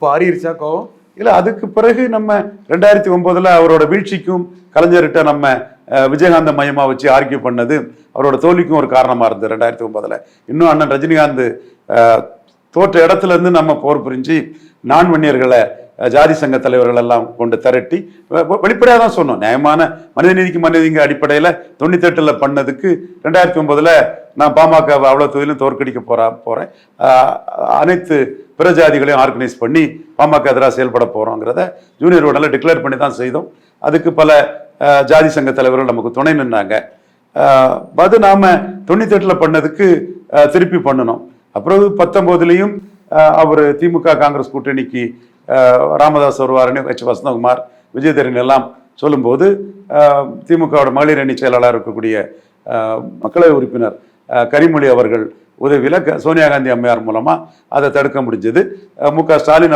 இப்போ ஆறிடுச்சா கோவம்? இல்லை, அதுக்கு பிறகு நம்ம 2009 அவரோட வீழ்ச்சிக்கும் கலைஞர்கிட்ட நம்ம விஜயகாந்த மையமா வச்சு ஆர்கியூ பண்ணது அவரோட தோல்விக்கும் ஒரு காரணமா இருந்தது. 2009 இன்னும் அண்ணன் ரஜினிகாந்த் தோற்ற இடத்துல இருந்து நம்ம போர் புரிஞ்சு நான்வன்னியர்களை ஜாதி சங்க தலைவர்கள் எல்லாம் கொண்டு திரட்டி வெளிப்படையாக தான் சொன்னோம். நியாயமான மனிதநீதிக்கு மனிதங்க அடிப்படையில் 98 பண்ணதுக்கு 2009 நான் பாமக அவ்வளோ தொகுதியிலும் தோற்கடிக்க போறேன், அனைத்து பிற ஜாதிகளையும் ஆர்கனைஸ் பண்ணி பாமக எதிராக செயல்பட போறோங்கிறத ஜூனியர் உடனே டிக்ளேர் பண்ணி தான் செய்தோம். அதுக்கு பல ஜாதி சங்க தலைவர்கள் நமக்கு துணை நின்றாங்க. அது நாம 98 பண்ணதுக்கு திருப்பி பண்ணணும். அப்புறம் 19 அவர் திமுக காங்கிரஸ் கூட்டணிக்கு ராமதாஸ் வருவார்னு வசந்தகுமார் விஜயதரன் எல்லாம் சொல்லும்போது திமுகவோட மகளிர் அணி செயலாளர் இருக்கக்கூடிய மக்களவை உறுப்பினர் கனிமொழி அவர்கள் உதவியில் சோனியா காந்தி அம்மையார் மூலமா அதை தடுக்க முடிஞ்சது. மு க ஸ்டாலின்